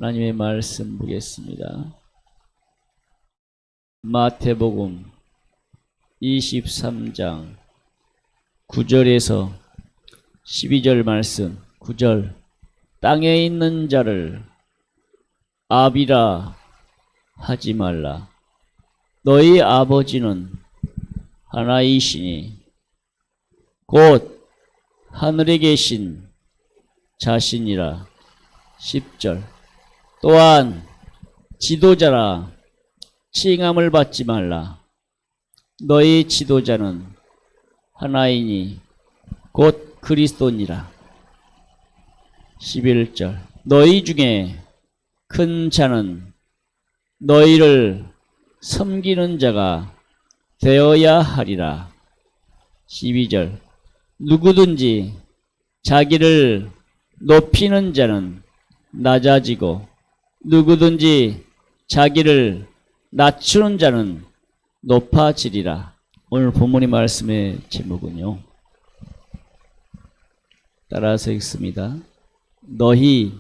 하나님의 말씀 보겠습니다. 마태복음 23장 9절에서 12절 말씀. 9절, 땅에 있는 자를 아비라 하지 말라. 너희 아버지는 하나이시니 곧 하늘에 계신 자신이라. 10절, 또한 지도자라 칭함을 받지 말라. 너희 지도자는 하나이니 곧 그리스도니라. 11절, 너희 중에 큰 자는 너희를 섬기는 자가 되어야 하리라. 12절, 누구든지 자기를 높이는 자는 낮아지고 누구든지 자기를 낮추는 자는 높아지리라. 오늘 본문의 말씀의 제목은요, 따라서 읽습니다. 너희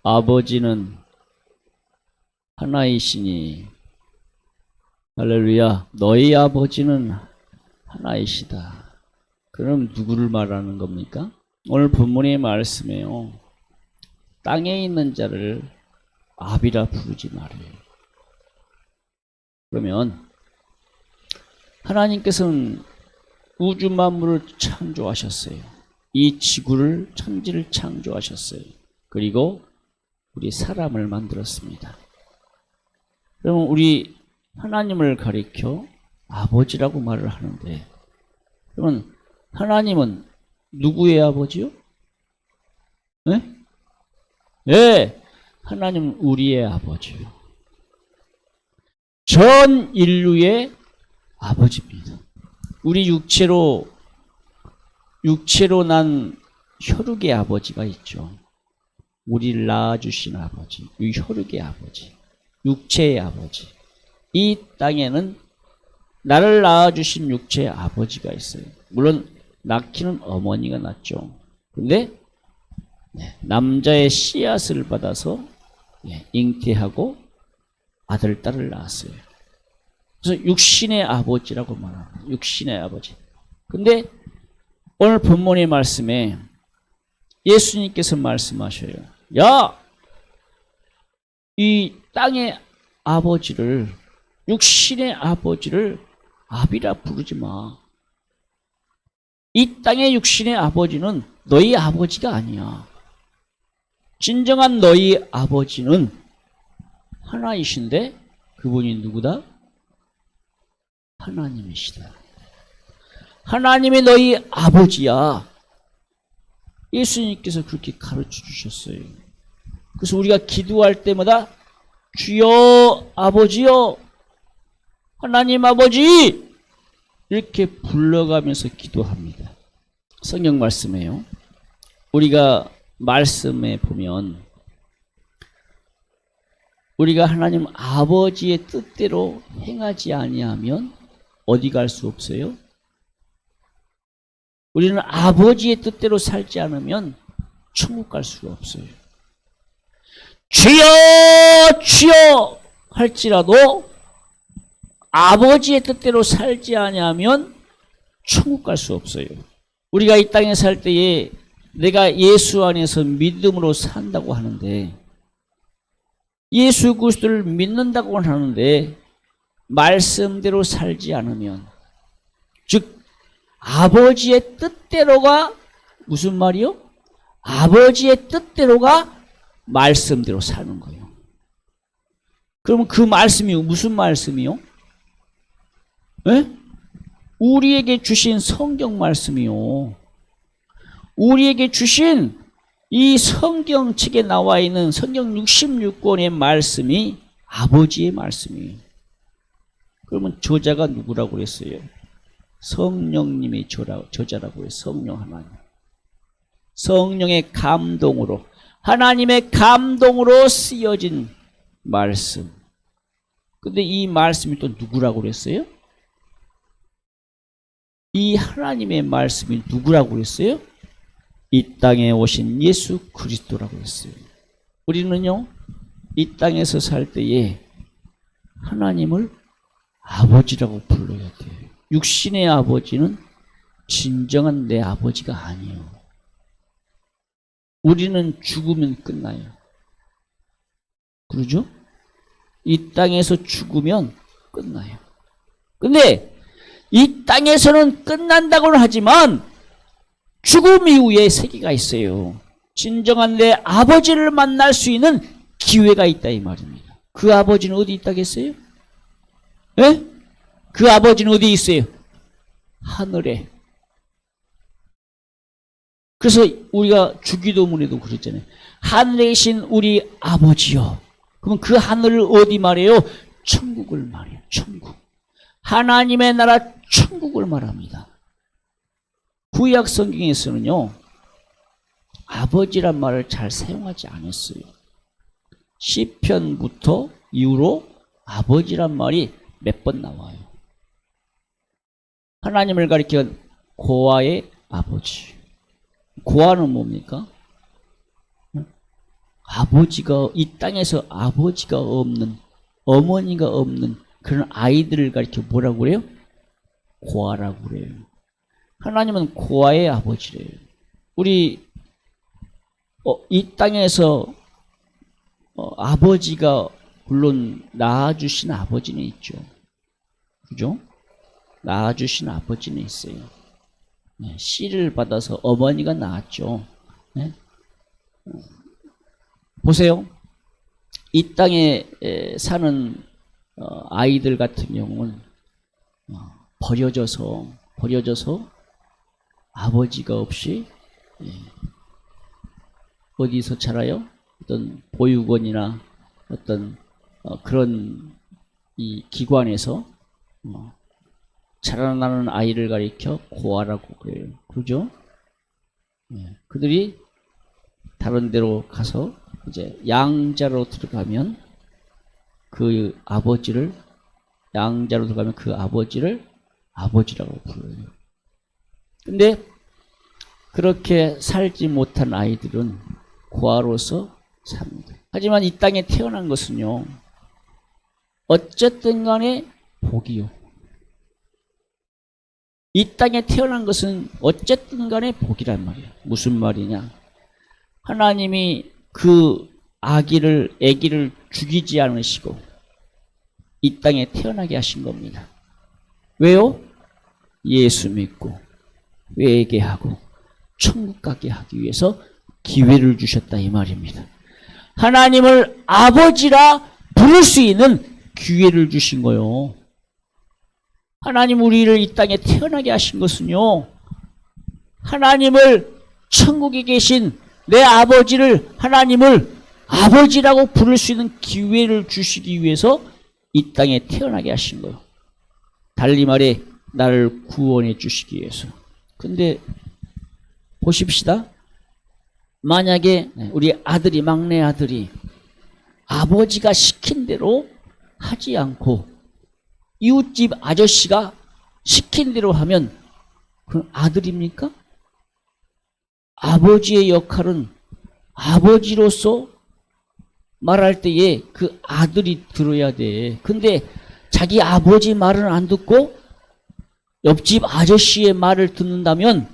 아버지는 하나이시니. 할렐루야. 너희 아버지는 하나이시다. 그럼 누구를 말하는 겁니까? 오늘 본문의 말씀에요, 땅에 있는 자를 아비라 부르지 말아요. 그러면 하나님께서는 우주 만물을 창조하셨어요. 이 지구를, 천지를 창조하셨어요. 그리고 우리 사람을 만들었습니다. 그러면 우리 하나님을 가리켜 아버지라고 말을 하는데, 그러면 하나님은 누구의 아버지요? 네? 네, 하나님은 우리의 아버지요. 전 인류의 아버지입니다. 우리 육체로 난 혈육의 아버지가 있죠. 우리를 낳아주신 아버지, 이 혈육의 아버지, 육체의 아버지. 이 땅에는 나를 낳아주신 육체의 아버지가 있어요. 물론 낳기는 어머니가 낳죠. 근데 남자의 씨앗을 받아서 잉태하고 아들, 딸을 낳았어요. 그래서 육신의 아버지라고 말합니다. 육신의 아버지. 근데 오늘 본문의 말씀에 예수님께서 말씀하셔요. 야! 이 땅의 아버지를, 육신의 아버지를 아비라 부르지 마. 이 땅의 육신의 아버지는 너희 아버지가 아니야. 진정한 너희 아버지는 하나이신데 그분이 누구다? 하나님이시다. 하나님이 너희 아버지야. 예수님께서 그렇게 가르쳐 주셨어요. 그래서 우리가 기도할 때마다 주여 아버지여, 하나님 아버지, 이렇게 불러가면서 기도합니다. 성경 말씀에요, 우리가 말씀에 보면 우리가 하나님 아버지의 뜻대로 행하지 아니하면 어디 갈 수 없어요? 우리는 아버지의 뜻대로 살지 않으면 천국 갈 수가 없어요. 주여 주여 할지라도 아버지의 뜻대로 살지 아니하면 천국 갈 수 없어요. 우리가 이 땅에 살 때에 내가 예수 안에서 믿음으로 산다고 하는데, 예수 그리스도를 믿는다고 하는데 말씀대로 살지 않으면, 즉 아버지의 뜻대로가 무슨 말이요? 아버지의 뜻대로가 말씀대로 사는 거예요. 그러면 그 말씀이 무슨 말씀이요? 네? 우리에게 주신 성경 말씀이요. 우리에게 주신 이 성경책에 나와 있는 성경 66권의 말씀이 아버지의 말씀이에요. 그러면 저자가 누구라고 그랬어요? 성령님이 저자라고 해요. 성령 하나님. 성령의 감동으로, 하나님의 감동으로 쓰여진 말씀. 근데 이 말씀이 또 누구라고 그랬어요? 이 하나님의 말씀이 누구라고 그랬어요? 이 땅에 오신 예수 그리스도라고 했어요. 우리는요, 이 땅에서 살 때에 하나님을 아버지라고 불러야 돼요. 육신의 아버지는 진정한 내 아버지가 아니에요. 우리는 죽으면 끝나요. 그러죠? 이 땅에서 죽으면 끝나요. 근데 이 땅에서는 끝난다고는 하지만 죽음 이후에 세계가 있어요. 진정한 내 아버지를 만날 수 있는 기회가 있다 이 말입니다. 그 아버지는 어디 있다겠어요? 예? 그 아버지는 어디 있어요? 하늘에. 그래서 우리가 주기도문에도 그랬잖아요. 하늘에 계신 우리 아버지요. 그러면 그 하늘을 어디 말해요? 천국을 말해요. 천국. 하나님의 나라 천국을 말합니다. 구약 성경에서는요, 아버지란 말을 잘 사용하지 않았어요. 시편부터 이후로 아버지란 말이 몇 번 나와요. 하나님을 가리켜 고아의 아버지. 고아는 뭡니까? 아버지가, 이 땅에서 아버지가 없는, 어머니가 없는 그런 아이들을 가리켜 뭐라고 그래요? 고아라고 그래요. 하나님은 고아의 아버지래요. 우리 이 땅에서 아버지가 물론 낳아주신 아버지는 있죠. 그죠? 낳아주신 아버지는 있어요. 네, 씨를 받아서 어머니가 낳았죠. 네? 보세요. 이 땅에 사는 아이들 같은 경우는 버려져서 아버지가 없이 어디서 자라요? 어떤 보육원이나 어떤 그런 이 기관에서 자라나는 아이를 가리켜 고아라고 그래요. 그죠? 그들이 다른 데로 가서 이제 양자로 들어가면 그 아버지를, 양자로 들어가면 그 아버지를 아버지라고 불러요. 근데 그렇게 살지 못한 아이들은 고아로서 삽니다. 하지만 이 땅에 태어난 것은요, 어쨌든 간에 복이요. 이 땅에 태어난 것은 어쨌든 간에 복이란 말이에요. 무슨 말이냐? 하나님이 그 아기를 죽이지 않으시고 이 땅에 태어나게 하신 겁니다. 왜요? 예수 믿고 회개하고 천국 가게 하기 위해서 기회를 주셨다 이 말입니다. 하나님을 아버지라 부를 수 있는 기회를 주신 거요. 하나님 우리를 이 땅에 태어나게 하신 것은요, 하나님을, 천국에 계신 내 아버지를, 하나님을 아버지라고 부를 수 있는 기회를 주시기 위해서 이 땅에 태어나게 하신 거예요. 달리 말해 나를 구원해 주시기 위해서. 근데 보십시다. 만약에 우리 아들이, 막내 아들이 아버지가 시킨 대로 하지 않고 이웃집 아저씨가 시킨 대로 하면 그건 아들입니까? 아버지의 역할은 아버지로서 말할 때에 그 아들이 들어야 돼. 근데 자기 아버지 말은 안 듣고 옆집 아저씨의 말을 듣는다면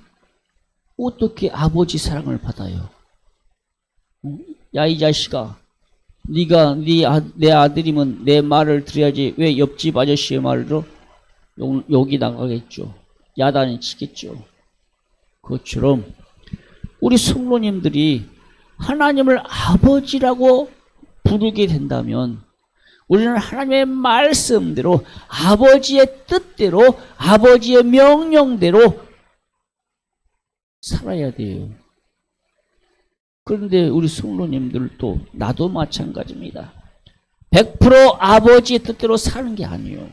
어떻게 아버지 사랑을 받아요? 야, 이 자식아, 네가 내 아들이면 내 말을 들어야지 왜 옆집 아저씨의 말을 들어? 욕이 나가겠죠. 야단이 치겠죠. 그것처럼 우리 성도님들이 하나님을 아버지라고 부르게 된다면 우리는 하나님의 말씀대로, 아버지의 뜻대로, 아버지의 명령대로 살아야 돼요. 그런데 우리 성도님들도, 나도 마찬가지입니다. 100% 아버지의 뜻대로 사는 게 아니에요.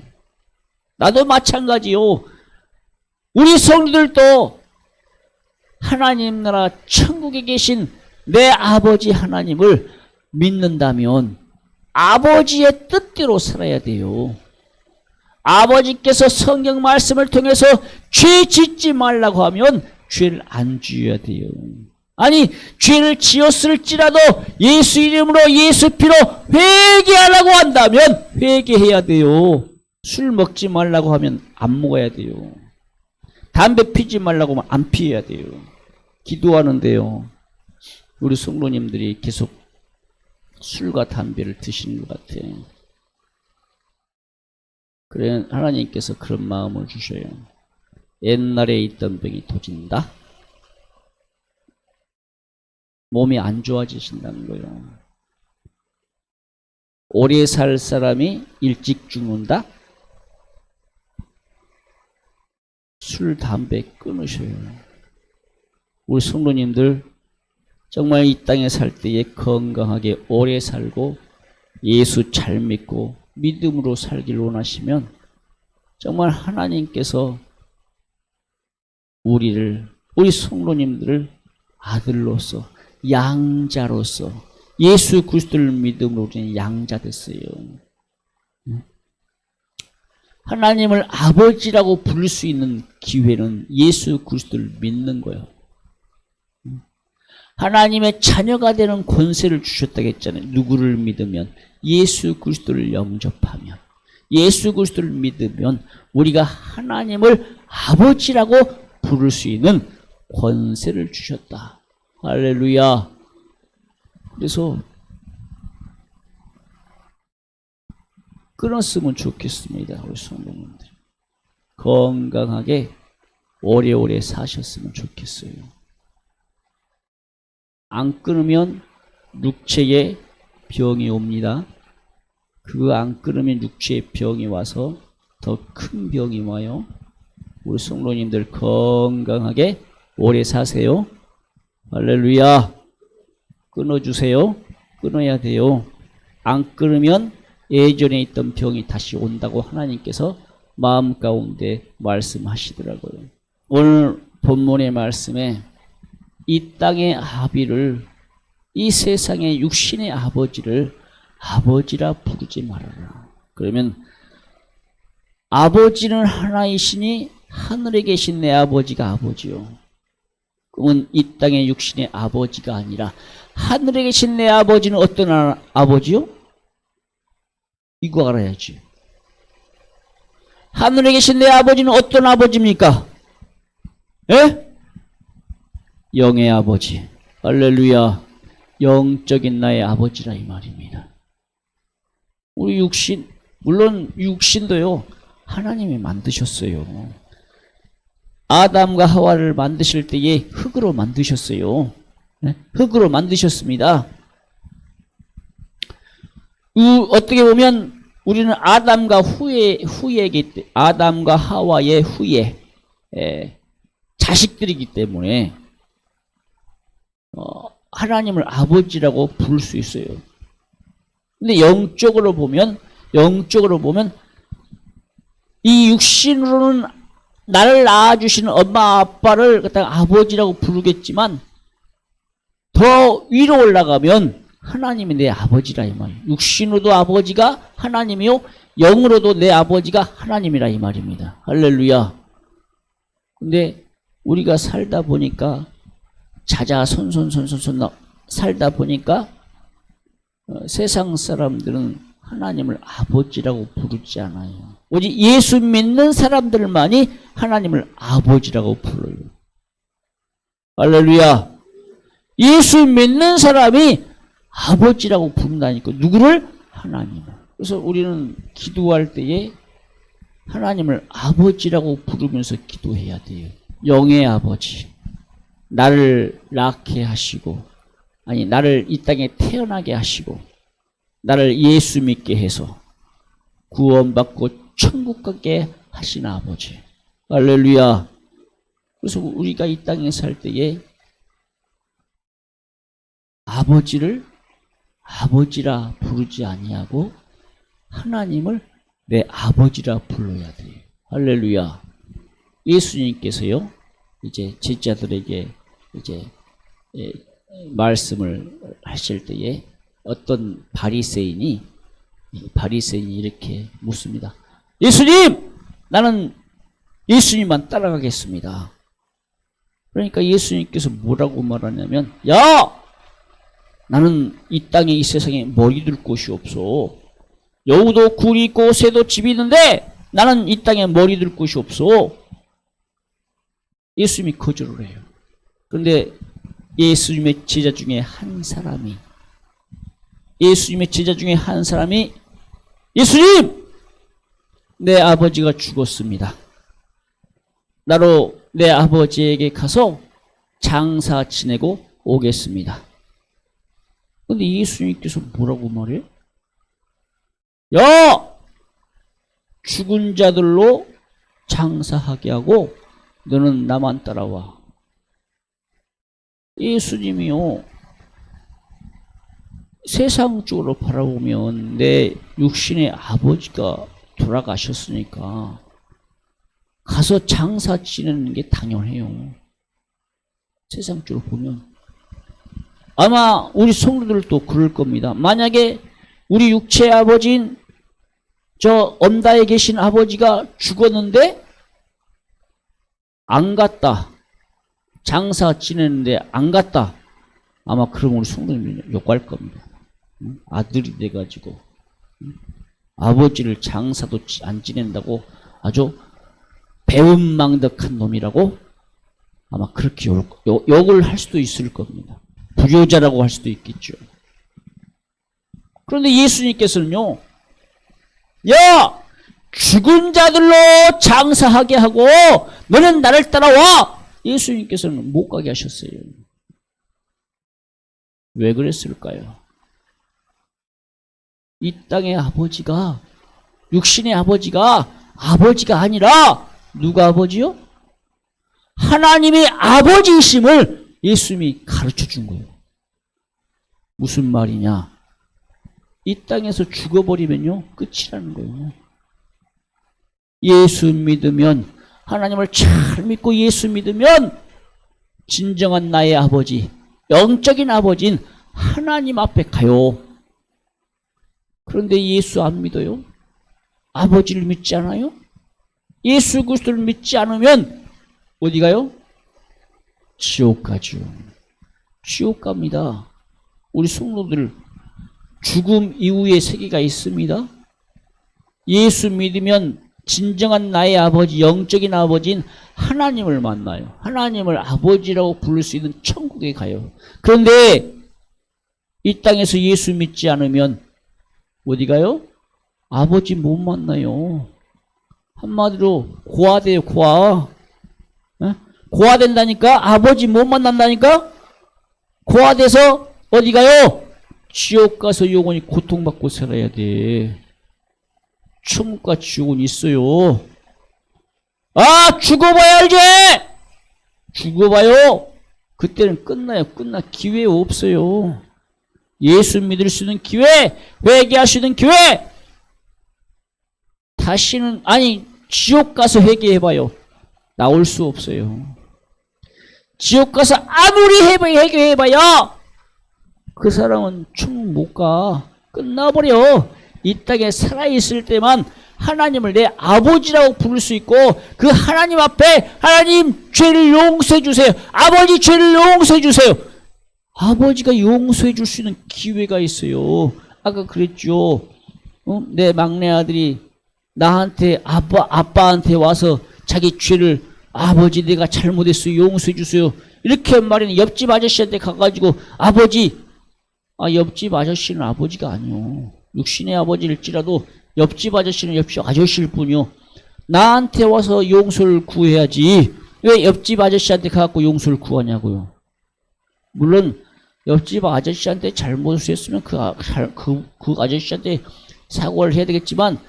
나도 마찬가지요. 우리 성도들도 하나님 나라 천국에 계신 내 아버지 하나님을 믿는다면 아버지의 뜻대로 살아야 돼요. 아버지께서 성경 말씀을 통해서 죄 짓지 말라고 하면 죄를 안 지어야 돼요. 아니 죄를 지었을지라도 예수 이름으로 예수 피로 회개하라고 한다면 회개해야 돼요. 술 먹지 말라고 하면 안 먹어야 돼요. 담배 피지 말라고 하면 안 피해야 돼요. 기도하는데요, 우리 성도님들이 계속 술과 담배를 드시는 것 같아요. 그래 하나님께서 그런 마음을 주셔요. 옛날에 있던 병이 도진다. 몸이 안 좋아지신다는 거예요. 오래 살 사람이 일찍 죽는다. 술, 담배 끊으셔요. 우리 성도님들 정말 이 땅에 살 때에 건강하게 오래 살고 예수 잘 믿고 믿음으로 살길 원하시면 정말 하나님께서 우리 성도님들을 아들로서 양자로서 예수 그리스도를 믿음으로 우리는 양자 됐어요. 하나님을 아버지라고 부를 수 있는 기회는 예수 그리스도를 믿는 거예요. 하나님의 자녀가 되는 권세를 주셨다고 했잖아요. 누구를 믿으면? 예수 그리스도를 영접하면, 예수 그리스도를 믿으면 우리가 하나님을 아버지라고 부를 수 있는 권세를 주셨다. 할렐루야. 그래서 끊었으면 좋겠습니다. 우리 성도님들 건강하게 오래오래 사셨으면 좋겠어요. 안 끊으면 육체에 병이 옵니다. 그거 안 끊으면 육체에 병이 와서 더 큰 병이 와요. 우리 성도님들 건강하게 오래 사세요. 할렐루야. 끊어주세요. 끊어야 돼요. 안 끊으면 예전에 있던 병이 다시 온다고 하나님께서 마음 가운데 말씀하시더라고요. 오늘 본문의 말씀에 이 땅의 아비를, 이 세상의 육신의 아버지를 아버지라 부르지 말아라. 그러면 아버지는 하나이시니 하늘에 계신 내 아버지가 아버지요. 그러면 이 땅의 육신의 아버지가 아니라 하늘에 계신 내 아버지는 어떤 아버지요? 이거 알아야지. 하늘에 계신 내 아버지는 어떤 아버지입니까? 예? 영의 아버지. 할렐루야. 영적인 나의 아버지라 이 말입니다. 우리 육신, 물론 육신도요, 하나님이 만드셨어요. 아담과 하와를 만드실 때에 흙으로 만드셨어요. 네? 흙으로 만드셨습니다. 어떻게 보면 우리는 아담과 아담과 하와의 후예, 자식들이기 때문에 하나님을 아버지라고 부를 수 있어요. 근데 영적으로 보면 이 육신으로는 나를 낳아주시는 엄마 아빠를 갖다가 아버지라고 부르겠지만 더 위로 올라가면 하나님이 내 아버지라 이 말이에요. 육신으로도 아버지가 하나님이요, 영으로도 내 아버지가 하나님이라 이 말입니다. 할렐루야. 근데 우리가 살다 보니까 자자손손손손손 살다 보니까 세상 사람들은 하나님을 아버지라고 부르지 않아요. 오직 예수 믿는 사람들만이 하나님을 아버지라고 불러요. 할렐루야. 예수 믿는 사람이 아버지라고 부른다니까. 누구를? 하나님을. 그래서 우리는 기도할 때에 하나님을 아버지라고 부르면서 기도해야 돼요. 영의 아버지. 나를 낳게 하시고, 아니 나를 이 땅에 태어나게 하시고 나를 예수 믿게 해서 구원받고 천국 가게 하신 아버지. 할렐루야. 그래서 우리가 이 땅에 살 때에 아버지를 아버지라 부르지 아니하고 하나님을 내 아버지라 불러야 돼요. 할렐루야. 예수님께서요, 이제 제자들에게 이제 말씀을 하실 때에 어떤 바리새인이 이렇게 묻습니다. 예수님! 나는 예수님만 따라가겠습니다. 그러니까 예수님께서 뭐라고 말하냐면, 야! 나는 이 땅에 이 세상에 머리 둘 곳이 없어. 여우도 굴이 있고 새도 집이 있는데 나는 이 땅에 머리 둘 곳이 없어. 예수님이 거절을 해요. 그런데 예수님의 제자 중에 한 사람이 예수님! 내 아버지가 죽었습니다. 나로 내 아버지에게 가서 장사 지내고 오겠습니다. 근데 예수님께서 뭐라고 말해요? 야! 죽은 자들로 장사하게 하고 너는 나만 따라와. 예수님이요, 세상적으로 바라보면 내 육신의 아버지가 돌아가셨으니까 가서 장사 지내는 게 당연해요. 세상적으로 보면. 아마 우리 성도들도 그럴 겁니다. 만약에 우리 육체의 아버지인 저 엄다에 계신 아버지가 죽었는데 안 갔다. 장사 지내는데 안 갔다. 아마 그럼 우리 성도님이 욕할 겁니다. 아들이 돼가지고 아버지를 장사도 안 지낸다고 아주 배은망덕한 놈이라고 아마 그렇게 욕을 할 수도 있을 겁니다. 불효자라고 할 수도 있겠죠. 그런데 예수님께서는요, 야! 죽은 자들로 장사하게 하고 너는 나를 따라와! 예수님께서는 못 가게 하셨어요. 왜 그랬을까요? 이 땅의 아버지가, 육신의 아버지가 아니라 누가 아버지요? 하나님의 아버지이심을 예수님이 가르쳐 준 거예요. 무슨 말이냐? 이 땅에서 죽어버리면요, 끝이라는 거예요. 예수 믿으면, 하나님을 잘 믿고 예수 믿으면 진정한 나의 아버지, 영적인 아버지인 하나님 앞에 가요. 그런데 예수 안 믿어요? 아버지를 믿지 않아요? 예수 그리스도를 믿지 않으면 어디 가요? 지옥 가죠. 지옥 갑니다. 우리 성도들 죽음 이후의 세계가 있습니다. 예수 믿으면 진정한 나의 아버지, 영적인 아버지인 하나님을 만나요. 하나님을 아버지라고 부를 수 있는 천국에 가요. 그런데 이 땅에서 예수 믿지 않으면 어디 가요? 아버지 못 만나요. 한마디로 고아돼요, 고아. 고아된다니까? 아버지 못 만난다니까? 고아돼서 어디 가요? 지옥 가서 영원히 고통받고 살아야 돼. 천국과 지옥은 있어요. 아, 죽어봐야 알지? 죽어봐요. 그때는 끝나요. 끝나. 기회 없어요. 예수 믿을 수 있는 기회, 회개할 수 있는 기회. 다시는, 아니, 지옥 가서 회개해봐요. 나올 수 없어요. 지옥 가서 아무리 회개해봐야 그 사람은 천국 못 가. 끝나버려. 이 땅에 살아있을 때만 하나님을 내 아버지라고 부를 수 있고, 그 하나님 앞에 하나님 죄를 용서해 주세요. 아버지 죄를 용서해 주세요. 아버지가 용서해 줄 수 있는 기회가 있어요. 아까 그랬죠. 내 막내 아들이 나한테 아빠한테 와서 자기 죄를, 아버지 내가 잘못했어요. 용서해 주세요. 이렇게 말하는 옆집 아저씨한테 가가지고 아버지, 옆집 아저씨는 아버지가 아니요. 육신의 아버지일지라도 옆집 아저씨는 옆집 아저씨일 뿐이요. 나한테 와서 용서를 구해야지. 왜 옆집 아저씨한테 가갖고 용서를 구하냐고요. 물론 옆집 아저씨한테 잘못을 했으면 그 아저씨한테 사과를 해야 되겠지만,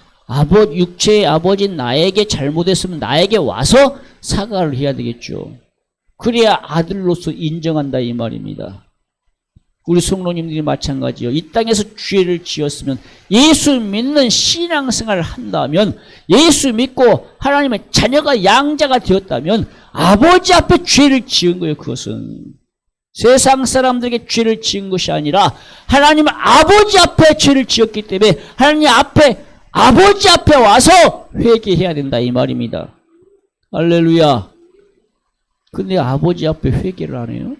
육체의 아버지인 나에게 잘못했으면 나에게 와서 사과를 해야 되겠죠. 그래야 아들로서 인정한다 이 말입니다. 우리 성도님들이 마찬가지요. 이 땅에서 죄를 지었으면, 예수 믿는 신앙생활을 한다면, 예수 믿고 하나님의 자녀가 양자가 되었다면 아버지 앞에 죄를 지은 거예요. 그것은 세상 사람들에게 죄를 지은 것이 아니라 하나님 아버지 앞에 죄를 지었기 때문에 하나님 앞에, 아버지 앞에 와서 회개해야 된다 이 말입니다. 할렐루야. 근데 아버지 앞에 회개를 안 해요?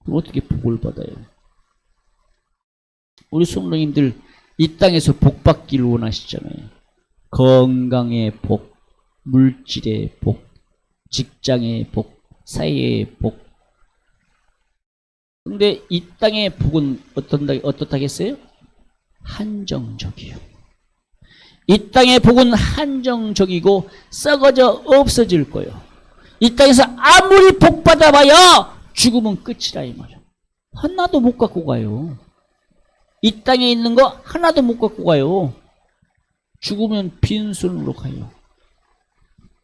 그럼 어떻게 복을 받아요? 우리 성도님들 이 땅에서 복 받기를 원하시잖아요. 건강의 복, 물질의 복, 직장의 복, 사회의 복. 근데 이 땅의 복은 어떻다겠어요? 한정적이요. 이 땅의 복은 한정적이고 썩어져 없어질 거예요. 이 땅에서 아무리 복 받아봐야 죽으면 끝이라 이 말이야. 하나도 못 갖고 가요. 이 땅에 있는 거 하나도 못 갖고 가요. 죽으면 빈손으로 가요.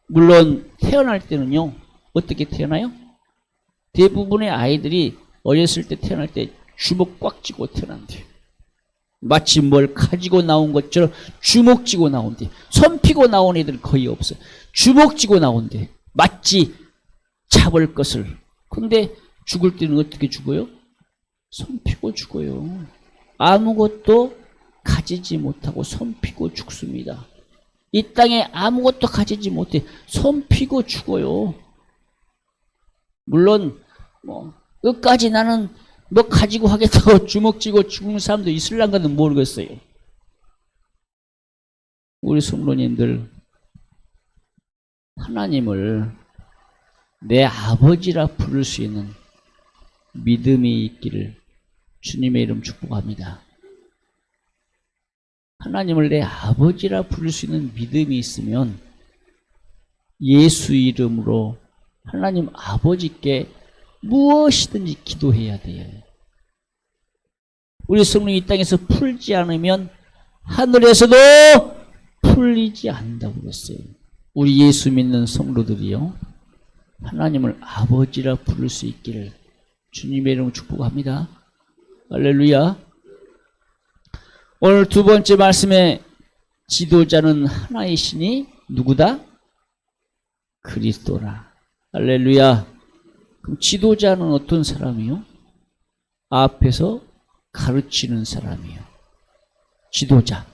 물론 태어날 때는요. 어떻게 태어나요? 대부분의 아이들이 어렸을 때 태어날 때 주먹 꽉 쥐고 태어난대요. 마치 뭘 가지고 나온 것처럼 주먹 쥐고 나온대. 손 피고 나온 애들 거의 없어요. 주먹 쥐고 나온대. 마치 잡을 것을. 근데 죽을 때는 어떻게 죽어요? 손 피고 죽어요. 아무것도 가지지 못하고 손 피고 죽습니다. 이 땅에 아무것도 가지지 못해 손 피고 죽어요. 물론 끝까지 나는 뭐 가지고 하겠다고 주먹 쥐고 죽는 사람도 있을란가는 모르겠어요. 우리 성도님들, 하나님을 내 아버지라 부를 수 있는 믿음이 있기를 주님의 이름 축복합니다. 하나님을 내 아버지라 부를 수 있는 믿음이 있으면 예수 이름으로 하나님 아버지께 무엇이든지 기도해야 돼요. 우리 성령 이 땅에서 풀지 않으면 하늘에서도 풀리지 않는다고 그랬어요. 우리 예수 믿는 성도들이요, 하나님을 아버지라 부를 수 있기를 주님의 이름으로 축복합니다. 할렐루야. 오늘 두 번째 말씀에 지도자는 하나이시니 누구다? 그리스도라. 할렐루야. 그럼 지도자는 어떤 사람이요? 앞에서 가르치는 사람이요. 지도자.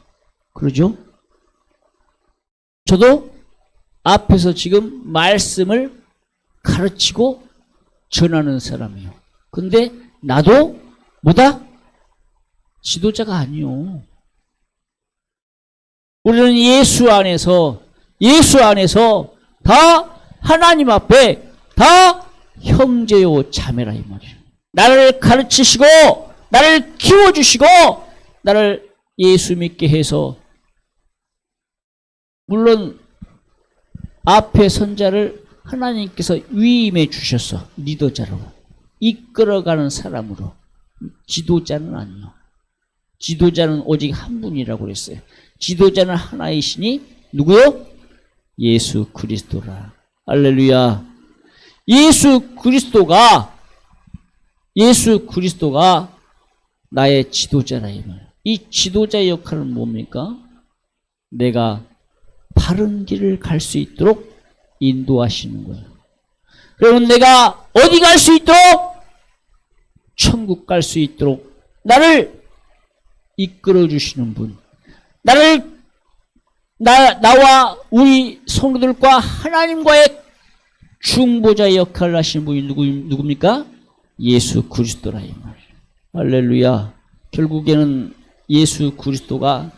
그러죠? 저도 앞에서 지금 말씀을 가르치고 전하는 사람이요. 근데 나도 뭐다? 지도자가 아니요. 우리는 예수 안에서 다 하나님 앞에 다 형제요 자매라 이 말이에요. 나를 가르치시고 나를 키워주시고 나를 예수 믿게 해서, 물론 앞에 선자를 하나님께서 위임해 주셔서 리더자로 이끌어가는 사람으로, 지도자는 아니요. 지도자는 오직 한 분이라고 그랬어요. 지도자는 하나이시니 누구요? 예수 그리스도라. 할렐루야. 예수 그리스도가 나의 지도자라 이 말. 이 지도자의 역할은 뭡니까? 내가 바른 길을 갈 수 있도록 인도하시는 거예요. 그러면 내가 어디 갈 수 있도록? 천국 갈 수 있도록 나를 이끌어 주시는 분, 나와 우리 성도들과 하나님과의 중보자의 역할을 하시는 분이 누굽니까? 예수 그리스도라 이 말이에요. 할렐루야. 결국에는 예수 그리스도가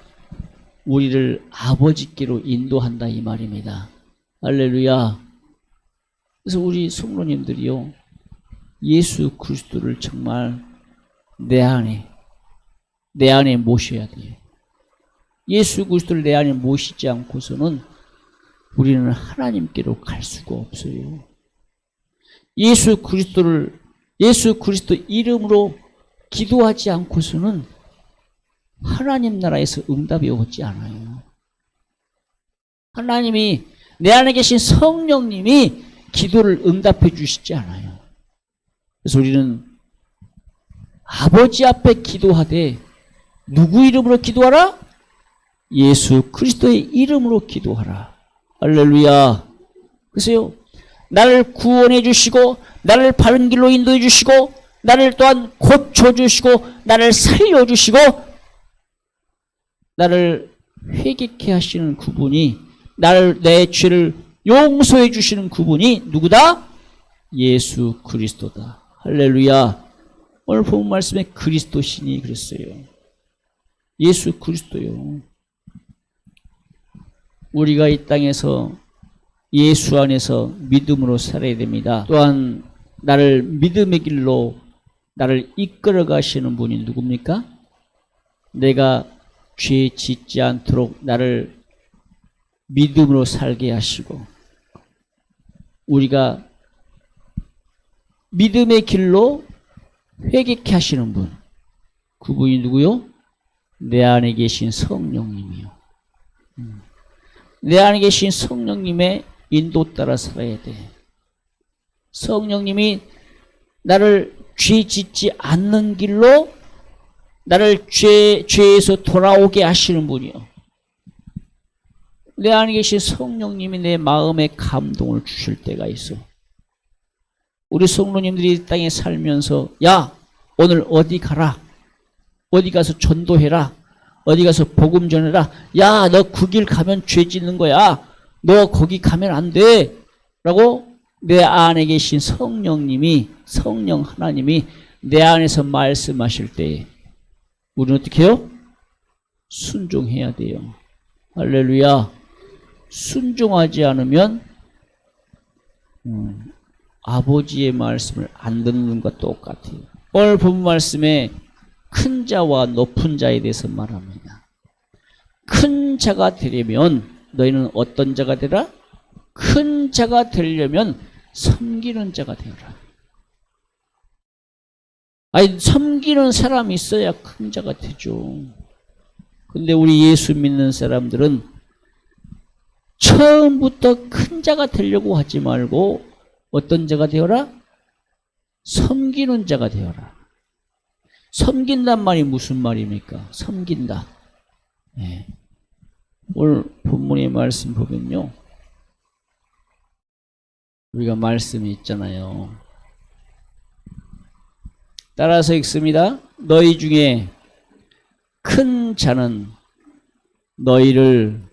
우리를 아버지께로 인도한다 이 말입니다. 할렐루야. 그래서 우리 성도님들이요, 예수 그리스도를 정말 내 안에 모셔야 돼요. 예수 그리스도를 내 안에 모시지 않고서는 우리는 하나님께로 갈 수가 없어요. 예수 그리스도 이름으로 기도하지 않고서는 하나님 나라에서 응답이 오지 않아요. 하나님이, 내 안에 계신 성령님이 기도를 응답해 주시지 않아요. 그래서 우리는 아버지 앞에 기도하되 누구 이름으로 기도하라? 예수 그리스도의 이름으로 기도하라. 할렐루야. 그래서요, 나를 구원해 주시고 나를 바른 길로 인도해 주시고 나를 또한 고쳐 주시고 나를 살려 주시고 나를 회개케 하시는 그분이, 내 죄를 용서해 주시는 그분이 누구다? 예수 그리스도다. 할렐루야. 오늘 본 말씀에 그리스도 신이 그랬어요. 예수 그리스도요. 우리가 이 땅에서 예수 안에서 믿음으로 살아야 됩니다. 또한 나를 믿음의 길로 나를 이끌어 가시는 분이 누굽니까? 내가 죄 짓지 않도록 나를 믿음으로 살게 하시고 우리가 믿음의 길로 회개케 하시는 분, 그분이 누구요? 내 안에 계신 성령님이요. 내 안에 계신 성령님의 인도 따라 살아야 돼. 성령님이 나를 죄 짓지 않는 길로 나를 죄에서 돌아오게 하시는 분이요. 내 안에 계신 성령님이 내 마음에 감동을 주실 때가 있어. 우리 성도님들이 이 땅에 살면서 야 오늘 어디 가라, 어디 가서 전도해라, 어디 가서 복음 전해라, 야 너 그 길 가면 죄 짓는 거야, 너 거기 가면 안 돼 라고 내 안에 계신 성령님이, 성령 하나님이 내 안에서 말씀하실 때 우리는 어떻게 해요? 순종해야 돼요. 할렐루야. 순종하지 않으면 아버지의 말씀을 안 듣는 것과 똑같아요. 오늘 본 말씀에 큰 자와 높은 자에 대해서 말합니다. 큰 자가 되려면 너희는 어떤 자가 되라? 큰 자가 되려면 섬기는 자가 되어라. 아니 섬기는 사람이 있어야 큰 자가 되죠. 근데 우리 예수 믿는 사람들은 처음부터 큰 자가 되려고 하지 말고 어떤 자가 되어라? 섬기는 자가 되어라. 섬긴단 말이 무슨 말입니까? 섬긴다. 네. 오늘 본문의 말씀 보면요, 우리가 말씀이 있잖아요. 따라서 읽습니다. 너희 중에 큰 자는 너희를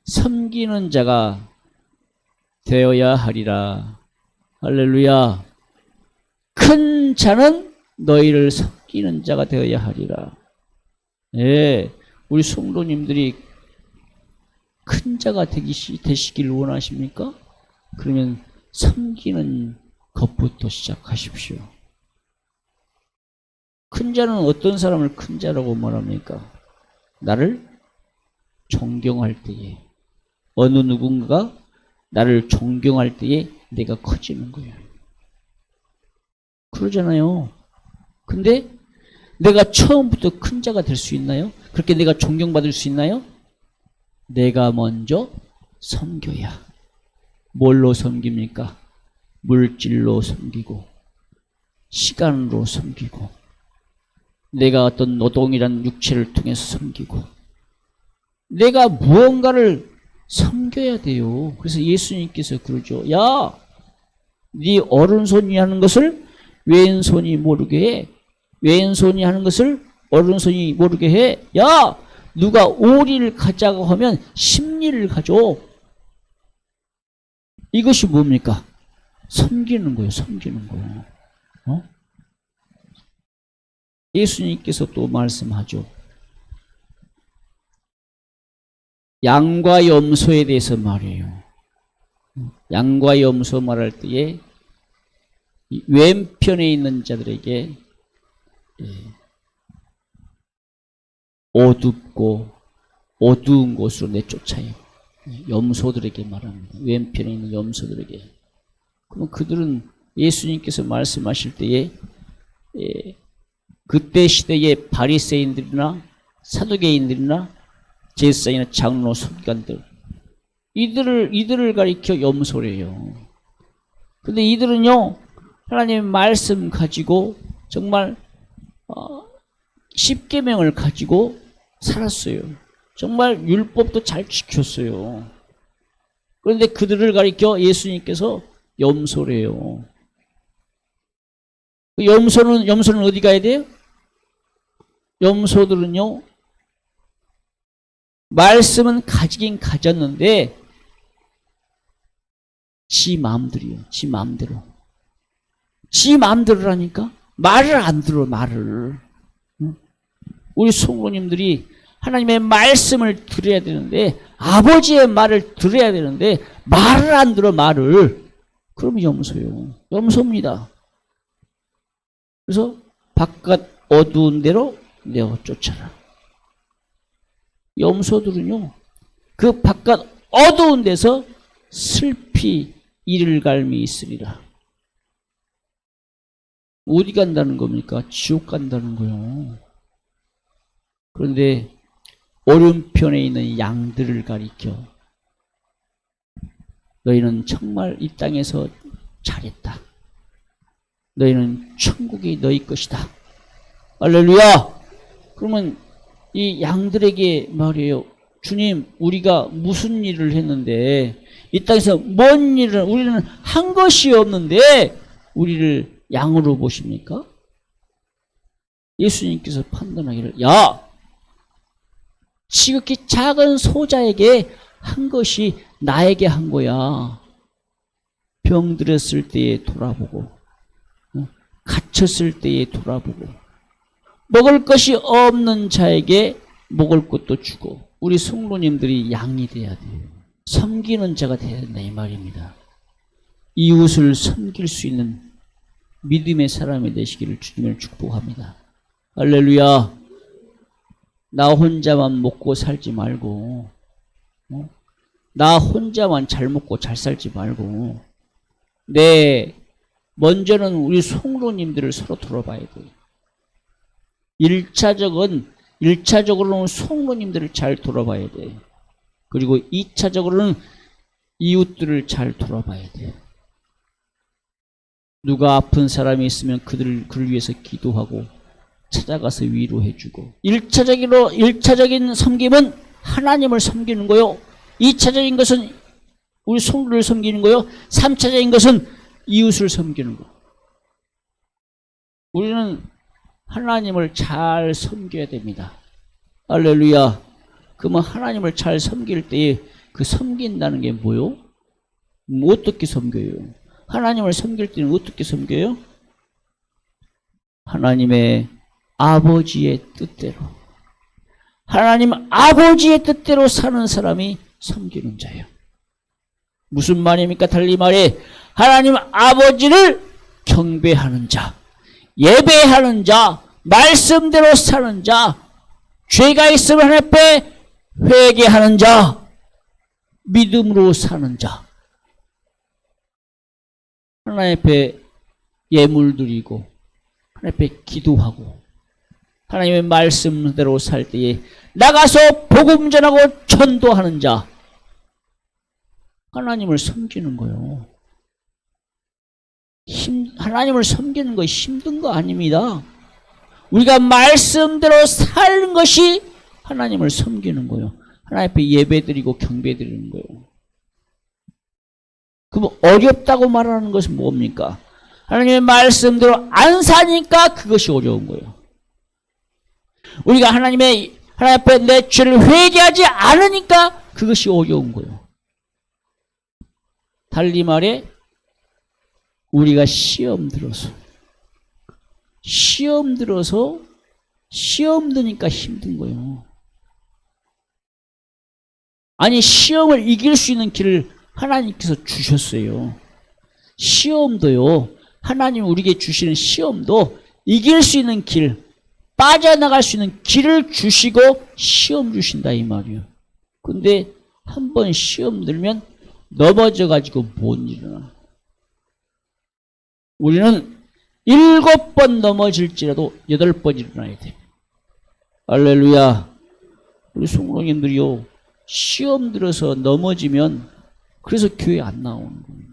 섬기는 자가 되어야 하리라. 할렐루야. 큰 자는 너희를 섬기는 자가 되어야 하리라. 예, 우리 성도님들이 큰 자가 되시길 원하십니까? 그러면 섬기는 것부터 시작하십시오. 큰 자는 어떤 사람을 큰 자라고 말합니까? 나를 존경할 때에, 어느 누군가가 나를 존경할 때에 내가 커지는 거예요. 그러잖아요. 근데 내가 처음부터 큰 자가 될 수 있나요? 그렇게 내가 존경받을 수 있나요? 내가 먼저 섬겨야. 뭘로 섬깁니까? 물질로 섬기고, 시간으로 섬기고, 내가 어떤 노동이란 육체를 통해서 섬기고, 내가 무언가를 섬겨야 돼요. 그래서 예수님께서 그러죠. 야, 네 오른손이 하는 것을 왼손이 모르게 해. 왼손이 하는 것을 오른손이 모르게 해. 야, 누가 오리를 가자고 하면 십리를 가져. 이것이 뭡니까? 섬기는 거예요. 섬기는 거예요. 예수님께서 또 말씀하죠. 양과 염소에 대해서 말해요. 양과 염소 말할 때에 왼편에 있는 자들에게 어둡고 어두운 곳으로 내쫓아요. 염소들에게 말합니다. 왼편에 있는 염소들에게. 그럼 그들은 예수님께서 말씀하실 때에 그때 시대의 바리새인들이나 사두개인들이나 제사장이나 장로 서기관들, 이들을 가리켜 염소래요. 근데 이들은요, 하나님의 말씀 가지고 정말 십계명을 가지고 살았어요. 정말 율법도 잘 지켰어요. 그런데 그들을 가리켜 예수님께서 염소래요. 염소는 어디 가야 돼요? 염소들은요, 말씀은 가지긴 가졌는데 지 마음대로. 지 마음대로라니까. 말을 안 들어, 말을. 우리 성도님들이 하나님의 말씀을 들어야 되는데, 아버지의 말을 들어야 되는데 말을 안 들어, 말을. 그러면 염소요. 염소입니다. 그래서 바깥 어두운 데로 내어 쫓아라. 염소들은요, 그 바깥 어두운 데서 슬피 이를 갈미 있으리라. 어디 간다는 겁니까? 지옥 간다는 거요. 그런데 오른편에 있는 양들을 가리켜 너희는 정말 이 땅에서 잘했다. 너희는 천국이 너희 것이다. 할렐루야! 그러면 이 양들에게 말이에요. 주님, 우리가 무슨 일을 했는데, 이 땅에서 뭔 일을, 우리는 한 것이 없는데 우리를 양으로 보십니까? 예수님께서 판단하기를, 야! 지극히 작은 소자에게 한 것이 나에게 한 거야. 병들었을 때에 돌아보고, 갇혔을 때에 돌아보고, 먹을 것이 없는 자에게 먹을 것도 주고. 우리 성도님들이 양이 돼야 돼요. 섬기는 자가 돼야 된다, 이 말입니다. 이웃을 섬길 수 있는 믿음의 사람이 되시기를 주님을 축복합니다. 할렐루야. 나 혼자만 먹고 살지 말고, 나 혼자만 잘 먹고 잘 살지 말고, 먼저는 우리 성도님들을 서로 돌아봐야 돼요. 1차적으로는 성도님들을 잘 돌아봐야 돼요. 그리고 2차적으로는 이웃들을 잘 돌아봐야 돼요. 누가 아픈 사람이 있으면 그를 위해서 기도하고 찾아가서 위로해주고. 1차적인 섬김은 하나님을 섬기는 거요. 2차적인 것은 우리 성도를 섬기는 거요. 3차적인 것은 이웃을 섬기는 거. 우리는 하나님을 잘 섬겨야 됩니다. 할렐루야. 그러면 하나님을 잘 섬길 때에 그 섬긴다는 게 뭐요? 어떻게 섬겨요? 하나님을 섬길 때는 어떻게 섬겨요? 하나님의 아버지의 뜻대로. 하나님 아버지의 뜻대로 사는 사람이 섬기는 자예요. 무슨 말입니까? 달리 말해, 하나님 아버지를 경배하는 자, 예배하는 자, 말씀대로 사는 자, 죄가 있으면 하나님 앞에 회개하는 자, 믿음으로 사는 자, 하나님 앞에 예물 드리고 하나님 앞에 기도하고 하나님의 말씀대로 살 때에 나가서 복음 전하고 전도하는 자, 하나님을 섬기는 거요. 하나님을 섬기는 거 힘든 거 아닙니다. 우리가 말씀대로 사는 것이 하나님을 섬기는 거예요. 하나님 앞에 예배드리고 경배드리는 거예요. 그럼 어렵다고 말하는 것은 뭡니까? 하나님의 말씀대로 안 사니까 그것이 어려운 거예요. 우리가 하나님 앞에 내 죄를 회개하지 않으니까 그것이 어려운 거예요. 달리 말해, 우리가 시험 드니까 힘든 거예요. 아니, 시험을 이길 수 있는 길을 하나님께서 주셨어요. 시험도요, 하나님 우리에게 주시는 시험도 이길 수 있는 길, 빠져나갈 수 있는 길을 주시고 시험 주신다, 이 말이에요. 근데 한 번 시험 들면 넘어져가지고 못 일어나. 우리는 7번 넘어질지라도 8번 일어나야 돼. 할렐루야. 우리 성도님들이요, 시험 들어서 넘어지면 그래서 교회 안 나오는 거예요.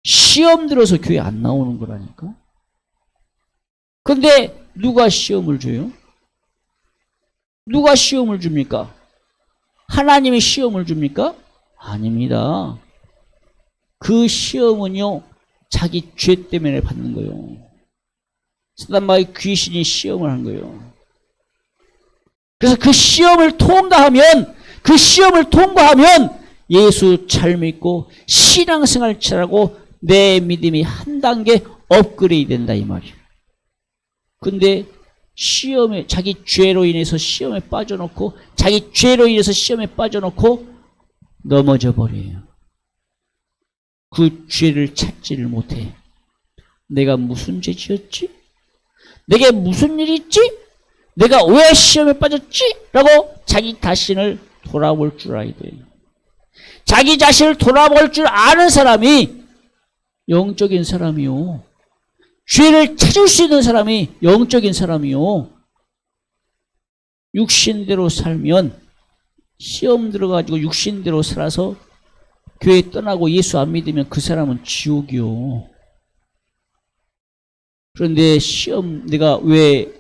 시험 들어서 교회 안 나오는 거라니까. 근데 누가 시험을 줘요? 누가 시험을 줍니까? 하나님이 시험을 줍니까? 아닙니다. 그 시험은요, 자기 죄 때문에 받는 거예요. 사단마귀 귀신이 시험을 한 거예요. 그래서 그 시험을 통과하면 예수 잘 믿고 신앙생활 잘하고 내 믿음이 한 단계 업그레이드 된다 이 말이에요. 근데 시험에 자기 죄로 인해서 시험에 빠져놓고 자기 죄로 인해서 시험에 빠져놓고 넘어져 버려요. 그 죄를 찾지를 못해. 내가 무슨 죄 지었지? 내게 무슨 일이 있지? 내가 왜 시험에 빠졌지? 라고 자기 자신을 돌아볼 줄 알아야 돼요. 자기 자신을 돌아볼 줄 아는 사람이 영적인 사람이요. 죄를 찾을 수 있는 사람이 영적인 사람이요. 육신대로 살면 시험 들어가지고 육신대로 살아서 교회 떠나고 예수 안 믿으면 그 사람은 지옥이요. 그런데 시험 내가 왜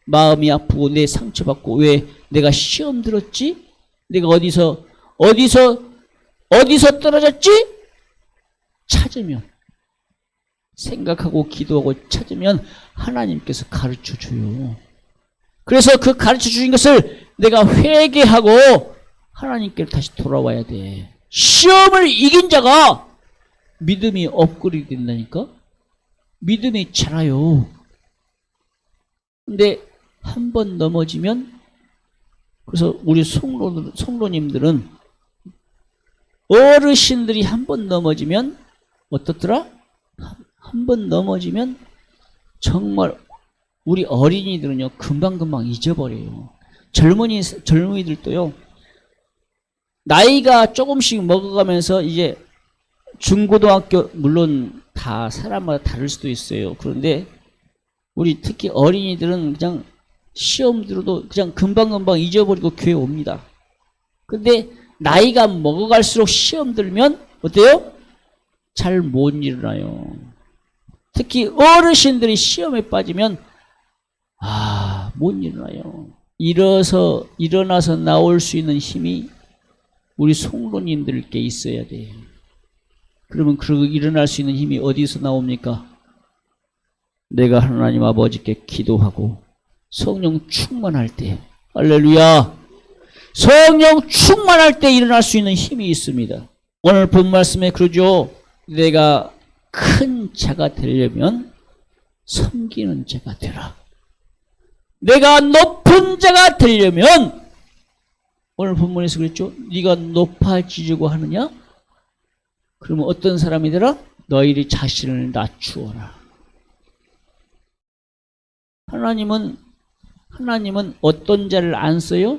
마음이 아프고 내 상처받고 왜 내가 시험 들었지? 내가 어디서 떨어졌지? 찾으면 생각하고 기도하고 찾으면 하나님께서 가르쳐줘요. 그래서 그 가르쳐주신 것을 내가 회개하고 하나님께 다시 돌아와야 돼. 시험을 이긴 자가 믿음이 업그레이드 된다니까? 믿음이 자라요. 근데 한 번 넘어지면 그래서 우리 성도님들은 어르신들이 한 번 넘어지면 어떻더라? 한 번 넘어지면 정말 우리 어린이들은요 금방금방 잊어버려요. 젊은이들도요 나이가 조금씩 먹어가면서 이제 중고등학교 물론 다 사람마다 다를 수도 있어요. 그런데 우리 특히 어린이들은 그냥 시험 들어도 그냥 금방금방 잊어버리고 교회 옵니다. 근데 나이가 먹어갈수록 시험 들면 어때요? 잘 못 일어나요. 특히 어르신들이 시험에 빠지면 못 일어나요. 일어나서 나올 수 있는 힘이 우리 성도님들께 있어야 돼요. 그러면 그 일어날 수 있는 힘이 어디서 나옵니까? 내가 하나님 아버지께 기도하고 성령 충만할 때, 할렐루야, 성령 충만할 때 일어날 수 있는 힘이 있습니다. 오늘 본 말씀에 그러죠. 내가 큰 자가 되려면 섬기는 자가 되라. 내가 높은 자가 되려면 오늘 본문에서 그랬죠. 네가 높아지려고 하느냐? 그러면 어떤 사람이 되라? 너희의 자신을 낮추어라. 하나님은 어떤 자를 안 써요?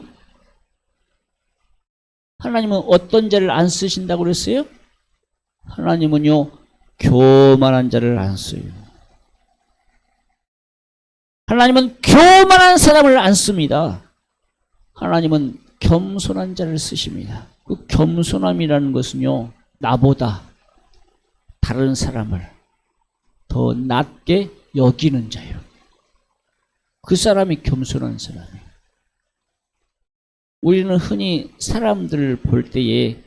하나님은 어떤 자를 안 쓰신다고 그랬어요? 하나님은요 교만한 자를 안 써요. 하나님은 교만한 사람을 안 씁니다. 하나님은 겸손한 자를 쓰십니다. 그 겸손함이라는 것은요 나보다 다른 사람을 더 낮게 여기는 자예요. 그 사람이 겸손한 사람이에요. 우리는 흔히 사람들을 볼 때에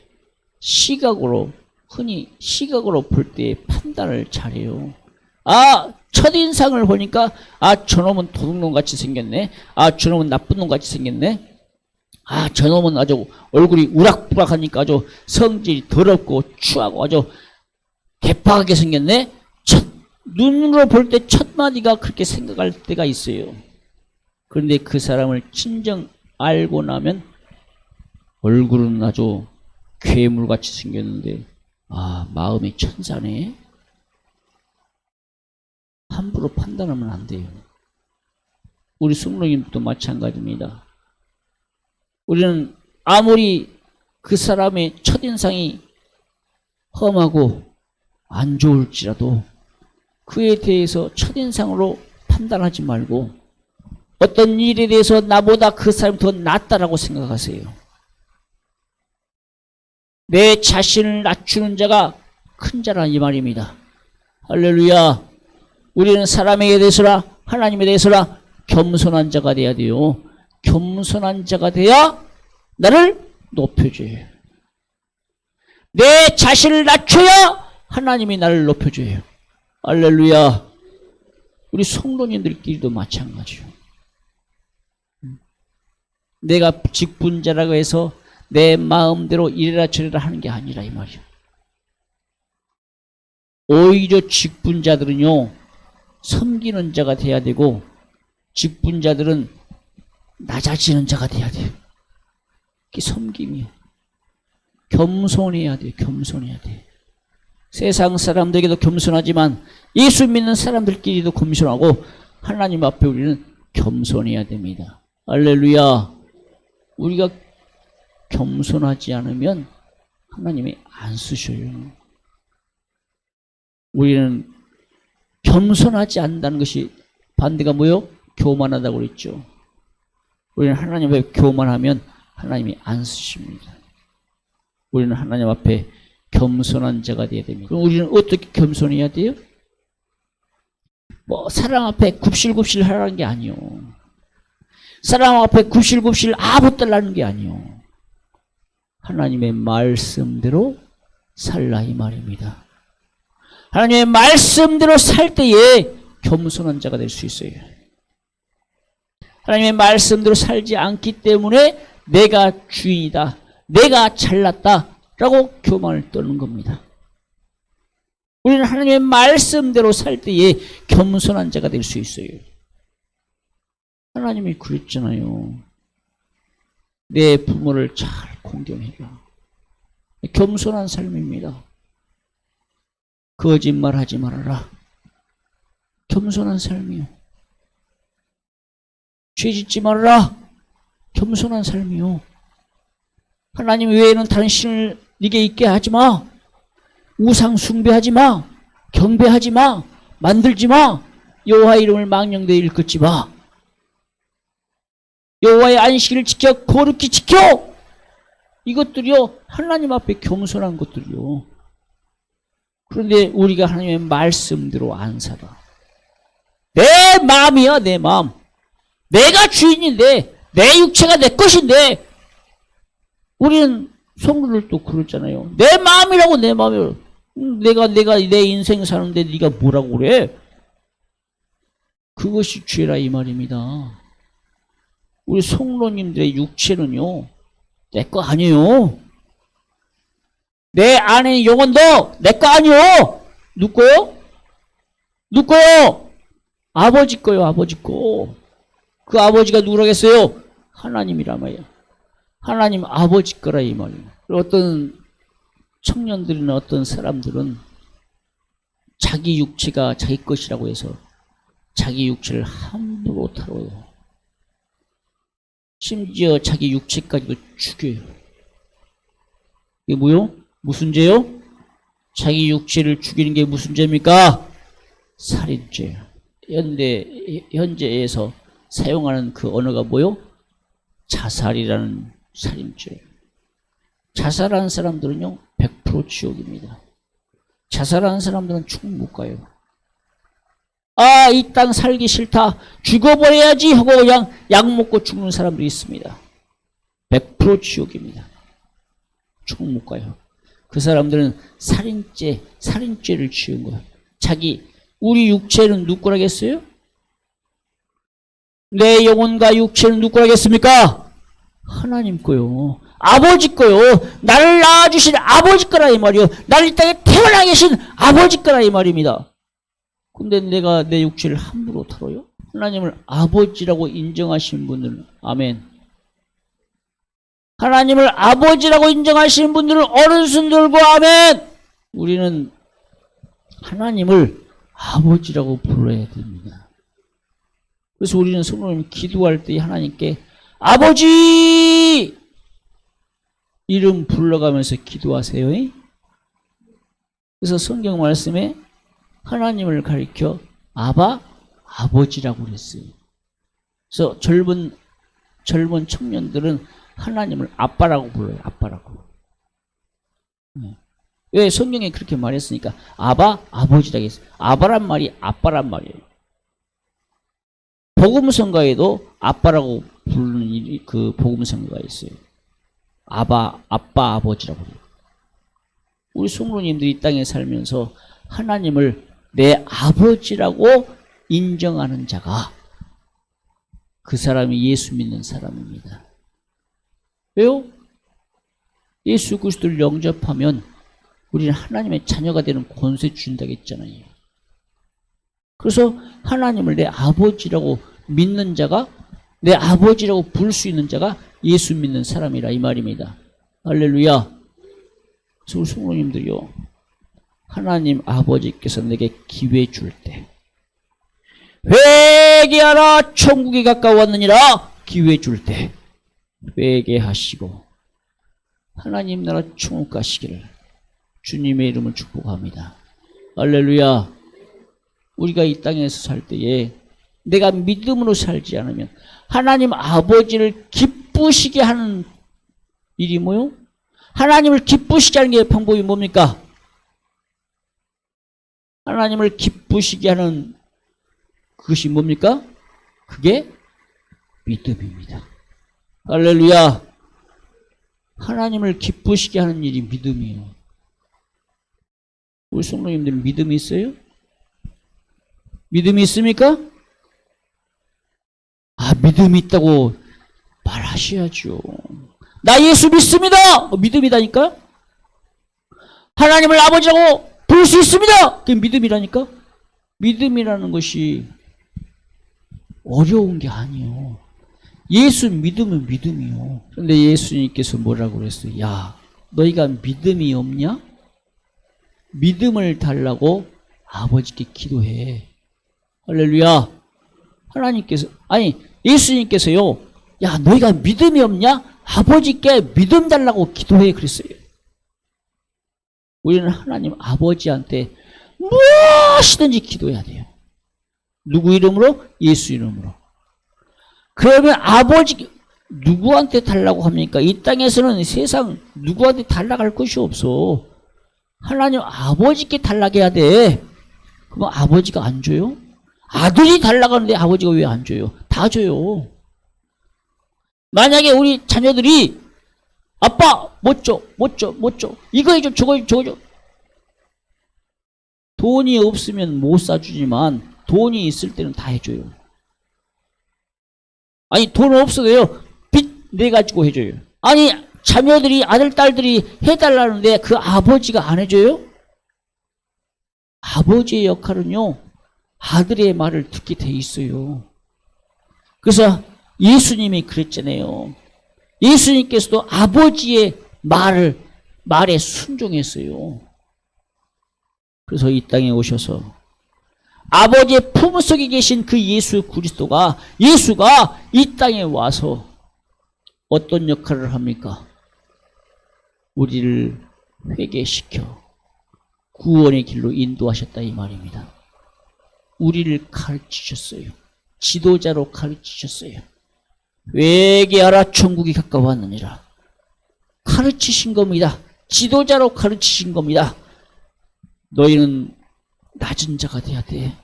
흔히 시각으로 볼 때에 판단을 잘해요. 첫인상을 보니까 저놈은 도둑놈같이 생겼네. 저놈은 나쁜 놈같이 생겼네. 저놈은 아주 얼굴이 우락부락하니까 아주 성질이 더럽고 추하고 아주 개파하게 생겼네. 눈으로 볼 때 첫마디가 그렇게 생각할 때가 있어요. 그런데 그 사람을 진정 알고 나면 얼굴은 아주 괴물같이 생겼는데 마음이 천사네. 함부로 판단하면 안 돼요. 우리 성도님도 마찬가지입니다. 우리는 아무리 그 사람의 첫인상이 험하고 안 좋을지라도 그에 대해서 첫인상으로 판단하지 말고 어떤 일에 대해서 나보다 그 사람이 더 낫다라고 생각하세요. 내 자신을 낮추는 자가 큰 자라 이 말입니다. 할렐루야. 우리는 사람에게 대해서나 하나님에 대해서나 겸손한 자가 돼야 돼요. 겸손한 자가 돼야 나를 높여줘요. 내 자신을 낮춰야 하나님이 나를 높여줘요. 할렐루야. 우리 성도님들끼리도 마찬가지요. 내가 직분자라고 해서 내 마음대로 이래라 저래라 하는 게 아니라 이 말이야. 오히려 직분자들은요, 섬기는 자가 돼야 되고, 직분자들은 낮아지는 자가 돼야 돼요. 그게 섬김이요. 겸손해야 돼요. 겸손해야 돼요. 세상 사람들에게도 겸손하지만 예수 믿는 사람들끼리도 겸손하고 하나님 앞에 우리는 겸손해야 됩니다. 할렐루야. 우리가 겸손하지 않으면 하나님이 안 쓰셔요. 우리는 겸손하지 않는다는 것이 반대가 뭐요? 교만하다고 그랬죠. 우리는 하나님 앞에 교만하면 하나님이 안 쓰십니다. 우리는 하나님 앞에 겸손한 자가 되어야 됩니다. 그럼 우리는 어떻게 겸손해야 돼요? 뭐 사람 앞에 굽실굽실 하라는 게 아니요. 사람 앞에 굽실굽실 아부달라는 게 아니요. 하나님의 말씀대로 살라 이 말입니다. 하나님의 말씀대로 살 때에 겸손한 자가 될 수 있어요. 하나님의 말씀대로 살지 않기 때문에 내가 주인이다, 내가 잘났다 라고 교만을 떠는 겁니다. 우리는 하나님의 말씀대로 살 때에 겸손한 자가 될 수 있어요. 하나님이 그랬잖아요. 내 부모를 잘 공경해라. 겸손한 삶입니다. 거짓말하지 말아라. 겸손한 삶이요. 죄짓지 말아라. 겸손한 삶이요. 하나님 외에는 다른 신을 네게 있게 하지 마. 우상 숭배하지 마. 경배하지 마. 만들지 마. 여호와의 이름을 망령되이 일컫지 마. 여호와의 안식일을 지켜 거룩히 지켜. 이것들이요 하나님 앞에 겸손한 것들이요. 그런데 우리가 하나님의 말씀대로 안 살아. 내 마음이야, 내 마음. 내가 주인인데 내 육체가 내 것인데. 우리는 성도들도 그렇잖아요. 내 마음이라고, 내 마음이라고. 내가 내 인생 사는데 네가 뭐라고 그래? 그것이 죄라 이 말입니다. 우리 성도님들의 육체는요 내 거 아니에요. 내 안에 영혼도 내 거 아니요. 누구 거요? 누구 거요? 아버지 거요. 아버지 거. 그 아버지가 누구라겠어요? 하나님이란 말이에요. 하나님 아버지 거라 이 말이에요. 어떤 청년들이나 어떤 사람들은 자기 육체가 자기 것이라고 해서 자기 육체를 함부로 다뤄요. 심지어 자기 육체까지도 죽여요. 이게 뭐요? 무슨 죄요? 자기 육체를 죽이는 게 무슨 죄입니까? 살인죄예요. 현재에서 사용하는 그 언어가 뭐요? 자살이라는 살인죄. 자살하는 사람들은요 100% 지옥입니다. 자살하는 사람들은 죽음 못 가요. 아, 이 땅 살기 싫다, 죽어버려야지 하고 그냥 약 먹고 죽는 사람들이 있습니다. 100% 지옥입니다. 죽음 못 가요. 그 사람들은 살인죄를 지은 거예요. 우리 육체는 누구 거라겠어요? 내 영혼과 육체는 누구 거라겠습니까? 하나님 거요. 아버지 거요. 나를 낳아주신 아버지 거라 이 말이요. 나를 이 땅에 태어나 계신 아버지 거라 이 말입니다. 근데 내가 내 육체를 함부로 다뤄요? 하나님을 아버지라고 인정하시는 분들은 아멘. 하나님을 아버지라고 인정하시는 분들은 오른손 들고 아멘. 우리는 하나님을 아버지라고 불러야 됩니다. 그래서 우리는 성도님 기도할 때 하나님께 아버지 이름 불러가면서 기도하세요. 그래서 성경 말씀에 하나님을 가리켜 아버지라고 그랬어요. 그래서 젊은 청년들은 하나님을 아빠라고 불러요. 아빠라고. 왜? 성경에 그렇게 말했으니까 아버지라고 했어요. 아바란 말이 아빠란 말이에요. 복음성가에도 아빠라고 부르는 그 복음성가가 있어요. 아빠, 아버지라고 그래요. 우리 성도님들이 이 땅에 살면서 하나님을 내 아버지라고 인정하는 자가 그 사람이 예수 믿는 사람입니다. 왜요? 예수 그리스도를 영접하면 우리는 하나님의 자녀가 되는 권세 준다고 했잖아요. 그래서 하나님을 내 아버지라고 믿는 자가, 내 아버지라고 부를 수 있는 자가 예수 믿는 사람이라 이 말입니다. 할렐루야. 그래서 우리 성도님들이요, 하나님 아버지께서 내게 기회 줄 때 회개하라 천국이 가까웠느니라, 기회 줄 때 회개하시고 하나님 나라 천국 가시기를 주님의 이름을 축복합니다. 할렐루야. 우리가 이 땅에서 살 때에 내가 믿음으로 살지 않으면 하나님 아버지를 기쁘시게 하는 일이 뭐요? 하나님을 기쁘시게 하는 게 방법이 뭡니까? 하나님을 기쁘시게 하는 그것이 뭡니까? 그게 믿음입니다. 할렐루야. 하나님을 기쁘시게 하는 일이 믿음이에요. 우리 성도님들 믿음이 있어요? 믿음이 있습니까? 아, 믿음이 있다고 말하셔야죠. 나 예수 믿습니다. 믿음이다니까? 하나님을 아버지라고 부를 수 있습니다. 그게 믿음이라니까? 믿음이라는 것이 어려운 게 아니에요. 예수 믿으면 믿음이요. 그런데 예수님께서 뭐라고 그랬어요? 야, 너희가 믿음이 없냐? 믿음을 달라고 아버지께 기도해. 할렐루야. 하나님께서, 아니, 예수님께서요, 야, 너희가 믿음이 없냐? 아버지께 믿음 달라고 기도해. 그랬어요. 우리는 하나님 아버지한테 무엇이든지 기도해야 돼요. 누구 이름으로? 예수 이름으로. 그러면 아버지, 누구한테 달라고 합니까? 이 땅에서는 세상 누구한테 달라고 할 것이 없어. 하나님 아버지께 달라고 해야 돼. 그럼 아버지가 안 줘요? 아들이 달라고 하는데 아버지가 왜 안 줘요? 다 줘요. 만약에 우리 자녀들이 아빠 못 줘, 못 줘, 못 줘. 이거 해줘, 저거 해줘, 저거 줘. 돈이 없으면 못 사주지만 돈이 있을 때는 다 해줘요. 아니, 돈 없어도요, 빚 내가지고 해줘요. 아니, 자녀들이, 아들, 딸들이 해달라는데 그 아버지가 안 해줘요? 아버지의 역할은요, 아들의 말을 듣게 돼 있어요. 그래서 예수님이 그랬잖아요. 예수님께서도 아버지의 말에 순종했어요. 그래서 이 땅에 오셔서 아버지의 품속에 계신 그 예수 그리스도가, 예수가 이 땅에 와서 어떤 역할을 합니까? 우리를 회개시켜 구원의 길로 인도하셨다 이 말입니다. 우리를 가르치셨어요. 지도자로 가르치셨어요. 회개하라 천국이 가까웠느니라. 가르치신 겁니다. 지도자로 가르치신 겁니다. 너희는 낮은 자가 돼야 돼.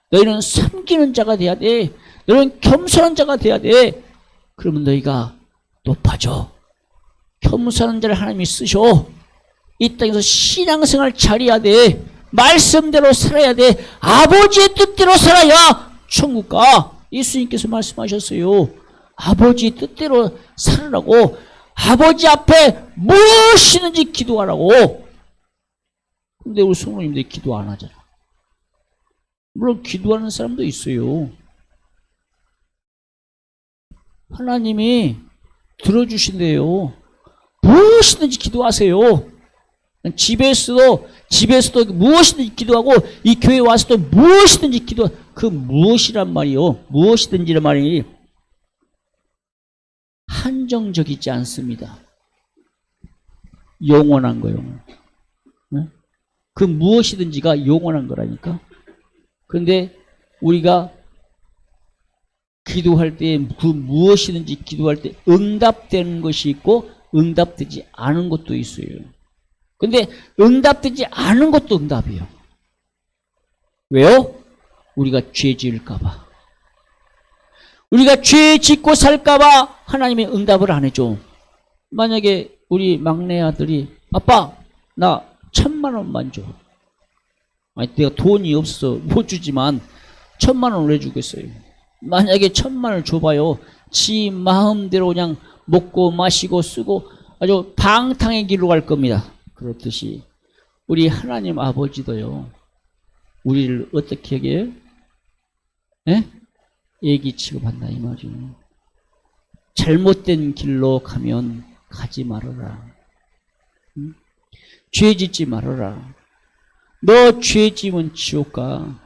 너희는 섬기는 자가 돼야 돼. 너희는 겸손한 자가 돼야 돼. 그러면 너희가 높아져. 겸손한 자를 하나님이 쓰셔. 이 땅에서 신앙생활 잘해야 돼. 말씀대로 살아야 돼. 아버지의 뜻대로 살아야 천국 가. 예수님께서 말씀하셨어요. 아버지의 뜻대로 살으라고. 아버지 앞에 무엇이든지 기도하라고. 근데 우리 성도님들이 기도 안 하잖아. 물론 기도하는 사람도 있어요. 하나님이 들어주신대요. 무엇이든지 기도하세요. 집에서도 무엇이든지 기도하고, 이 교회 와서도 무엇이든지 그 무엇이란 말이요. 무엇이든지란 말이 한정적이지 않습니다. 영원한 거예요. 네? 그 무엇이든지가 영원한 거라니까. 그런데 우리가 기도할 때, 그 무엇이든지 기도할 때 응답되는 것이 있고 응답되지 않은 것도 있어요. 근데 응답되지 않은 것도 응답이에요. 왜요? 우리가 죄 지을까봐. 우리가 죄 짓고 살까봐 하나님이 응답을 안 해줘. 만약에 우리 막내 아들이 아빠 나 1,000,000원만 줘. 아니 내가 돈이 없어서 못 주지만 1,000,000원을 왜 주겠어요. 만약에 1,000,000원을 줘봐요. 지 마음대로 그냥 먹고 마시고 쓰고 아주 방탕의 길로 갈 겁니다. 그렇듯이 우리 하나님 아버지도요, 우리를 어떻게 하게요? 예? 애기 취급한다 이 말이에요. 잘못된 길로 가면 가지 말아라. 응? 죄 짓지 말아라. 너 죄 지면 지옥 가.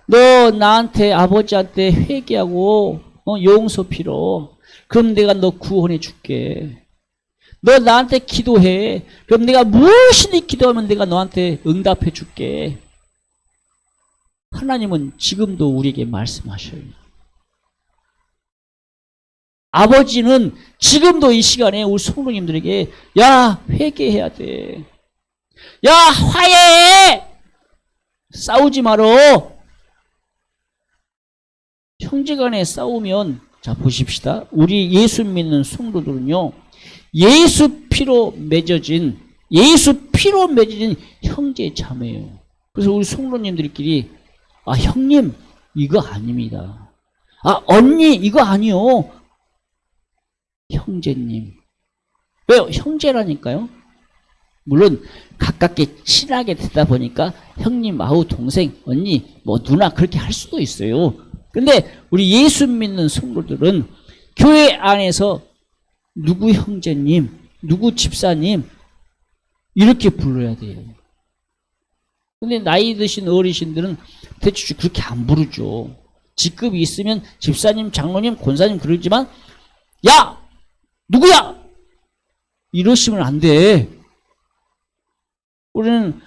너 나한테 아버지한테 회개하고 용서 빌어. 그럼 내가 너 구원해 줄게. 너 나한테 기도해. 그럼 내가 무엇이니 기도하면 내가 너한테 응답해 줄게. 하나님은 지금도 우리에게 말씀하셔요. 아버지는 지금도 이 시간에 우리 성도님들에게 야 회개해야 돼. 야 화해해. 싸우지 말어. 형제간에 싸우면 자 보십시다. 우리 예수 믿는 성도들은요. 예수 피로 맺어진 형제 자매예요. 그래서 우리 성도님들끼리 아 형님 이거 아닙니다. 아 언니 이거 아니요. 형제님. 왜요? 형제라니까요. 물론 가깝게 친하게 되다 보니까 형님, 아우 동생, 언니, 뭐 누나 그렇게 할 수도 있어요. 근데 우리 예수 믿는 성도들은 교회 안에서 누구 형제님, 누구 집사님 이렇게 불러야 돼요. 근데 나이 드신 어르신들은 대충 그렇게 안 부르죠. 직급이 있으면 집사님, 장로님, 권사님 그러지만 야! 누구야? 이러시면 안 돼. 우리는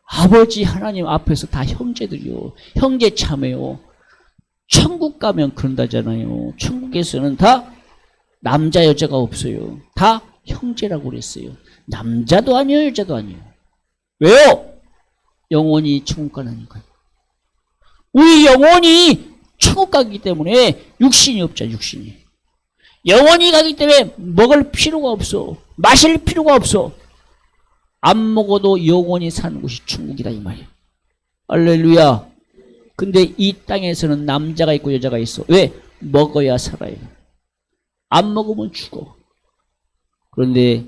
아버지 하나님 앞에서 다 형제들이요. 형제 참여요. 천국 가면 그런다잖아요. 천국에서는 다 남자 여자가 없어요. 다 형제라고 그랬어요. 남자도 아니에요, 여자도 아니에요. 왜요? 영원히 천국 가라니까요. 우리 영원히 천국 가기 때문에 육신이 없죠, 육신이. 영원히 가기 때문에 먹을 필요가 없어. 마실 필요가 없어. 안 먹어도 영원히 사는 곳이 천국이다 이 말이에요. 할렐루야. 근데 이 땅에서는 남자가 있고 여자가 있어. 왜? 먹어야 살아요. 안 먹으면 죽어. 그런데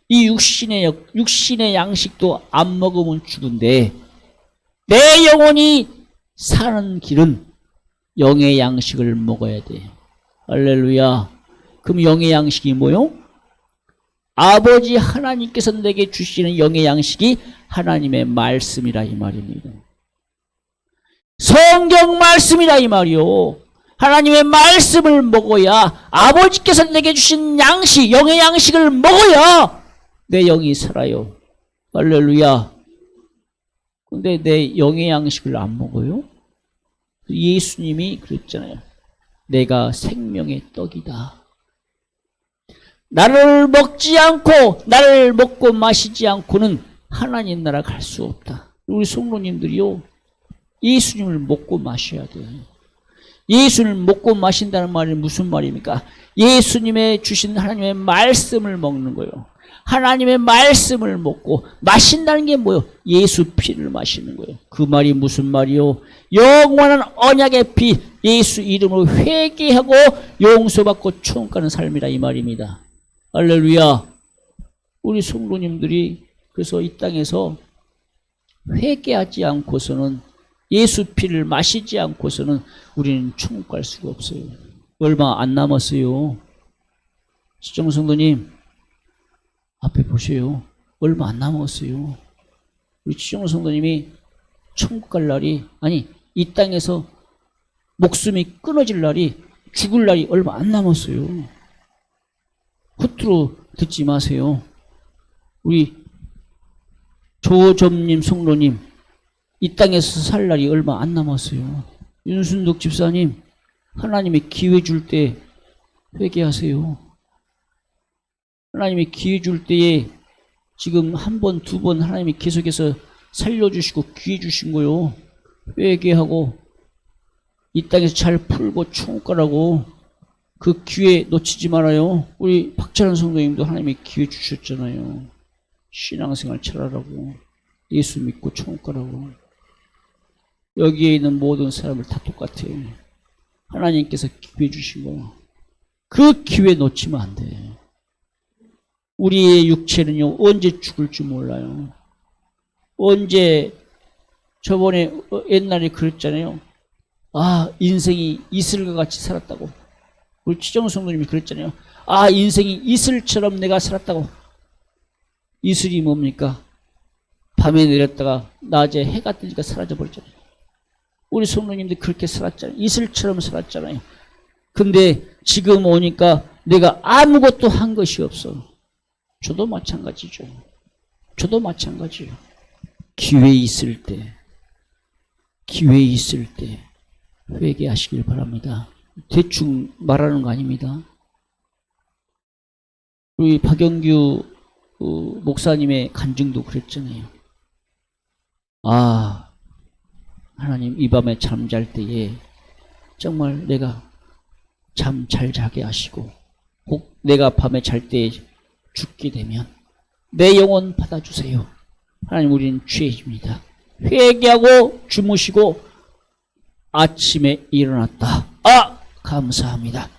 이 육신의 양식도 안 먹으면 죽은데 내 영혼이 사는 길은 영의 양식을 먹어야 돼. 할렐루야. 그럼 영의 양식이 뭐요? 아버지 하나님께서 내게 주시는 영의 양식이 하나님의 말씀이라 이 말입니다. 성경 말씀이라 이 말이요. 하나님의 말씀을 먹어야 아버지께서 내게 주신 양식, 영의 양식을 먹어야 내 영이 살아요. 할렐루야. 근데 내 영의 양식을 안 먹어요? 예수님이 그랬잖아요. 내가 생명의 떡이다. 나를 먹지 않고 나를 먹고 마시지 않고는 하나님 나라 갈 수 없다. 우리 성도님들이요. 예수님을 먹고 마셔야 돼요. 예수님을 먹고 마신다는 말이 무슨 말입니까? 예수님의 주신 하나님의 말씀을 먹는 거예요. 하나님의 말씀을 먹고 마신다는 게 뭐예요? 예수 피를 마시는 거예요. 그 말이 무슨 말이요? 영원한 언약의 피, 예수 이름으로 회개하고 용서받고 천국 가는 삶이라 이 말입니다. 할렐루야. 우리 성도님들이 그래서 이 땅에서 회개하지 않고서는 예수 피를 마시지 않고서는 우리는 천국 갈 수가 없어요. 얼마 안 남았어요. 시청 성도님 앞에 보세요. 얼마 안 남았어요. 우리 시청 성도님이 천국 갈 날이 아니 이 땅에서 목숨이 끊어질 날이 죽을 날이 얼마 안 남았어요. 헛으로 듣지 마세요. 우리 조점님 성도님 이 땅에서 살 날이 얼마 안 남았어요. 윤순덕 집사님 하나님이 기회 줄 때 회개하세요. 하나님이 기회 줄 때에 지금 한 번, 두 번 하나님이 계속해서 살려주시고 기회 주신 거요. 회개하고 이 땅에서 잘 풀고 천국 가라고 그 기회 놓치지 말아요. 우리 박찬원 성도님도 하나님이 기회 주셨잖아요. 신앙생활 잘하라고 예수 믿고 천국 가라고. 여기에 있는 모든 사람을 다 똑같아요. 하나님께서 기회 주신 거예요. 그 기회 놓치면 안 돼. 우리의 육체는요 언제 죽을지 몰라요. 언제 저번에 옛날에 그랬잖아요. 아, 인생이 이슬과 같이 살았다고. 우리 최정우 성도님이 그랬잖아요. 아, 인생이 이슬처럼 내가 살았다고. 이슬이 뭡니까? 밤에 내렸다가 낮에 해가 뜨니까 사라져버렸잖아요. 우리 성도님들 그렇게 살았잖아요. 이슬처럼 살았잖아요. 근데 지금 오니까 내가 아무것도 한 것이 없어. 저도 마찬가지죠. 저도 마찬가지예요. 기회 있을 때 회개하시길 바랍니다. 대충 말하는 거 아닙니다. 우리 박영규 목사님의 간증도 그랬잖아요. 아, 하나님 이 밤에 잠잘 때에 정말 내가 잠 잘 자게 하시고 혹 내가 밤에 잘 때에 죽게 되면 내 영혼 받아주세요. 하나님 우리는 죄입니다. 회개하고 주무시고 아침에 일어났다. 아, 감사합니다.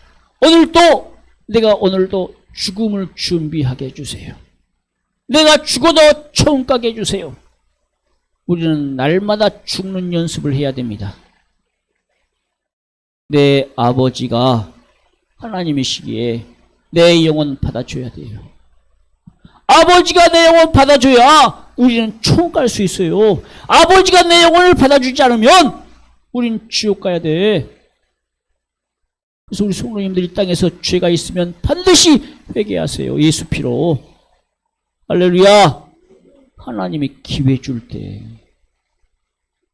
내가 오늘도 죽음을 준비하게 해주세요. 내가 죽어도 처음 가게 해주세요. 우리는 날마다 죽는 연습을 해야 됩니다. 내 아버지가 하나님이시기에 내 영혼 받아줘야 돼요. 아버지가 내 영혼 받아줘야 우리는 총 갈 수 있어요. 아버지가 내 영혼을 받아주지 않으면 우리는 지옥 가야 돼. 그래서 우리 성도님들이 땅에서 죄가 있으면 반드시 회개하세요. 예수 피로. 할렐루야. 하나님이 기회 줄 때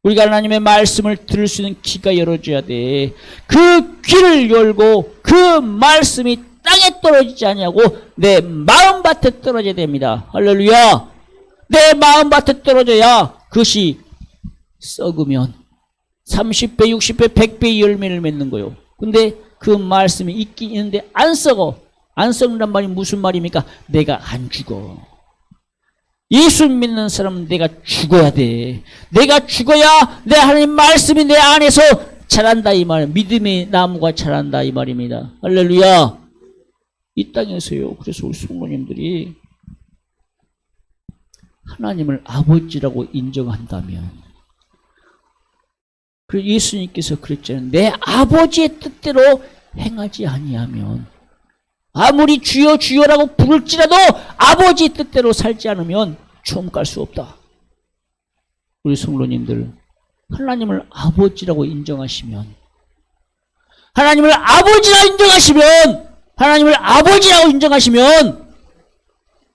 우리가 하나님의 말씀을 들을 수 있는 귀가 열어줘야 돼. 그 귀를 열고 그 말씀이 땅에 떨어지지 아니하고 내 마음밭에 떨어져야 됩니다. 할렐루야. 내 마음밭에 떨어져야 그것이 썩으면 30배, 60배, 100배의 열매를 맺는 거요. 근데 그 말씀이 있긴 있는데 안 썩어. 안 썩는단 말이 무슨 말입니까? 내가 안 죽어. 예수 믿는 사람은 내가 죽어야 돼. 내가 죽어야 내 하나님 말씀이 내 안에서 자란다 이 말. 믿음의 나무가 자란다 이 말입니다. 할렐루야. 이 땅에서요. 그래서 우리 성도님들이 하나님을 아버지라고 인정한다면, 그리고 예수님께서 그랬잖아요. 내 아버지의 뜻대로 행하지 아니하면, 아무리 주여 주여라고 부를지라도 아버지 뜻대로 살지 않으면 처음 갈 수 없다. 우리 성도님들 하나님을 아버지라고 인정하시면, 하나님을 아버지라고 인정하시면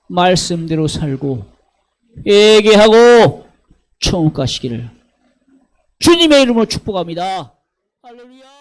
말씀대로 살고 회개하고 처음 가시기를 주님의 이름으로 축복합니다. 할렐루야.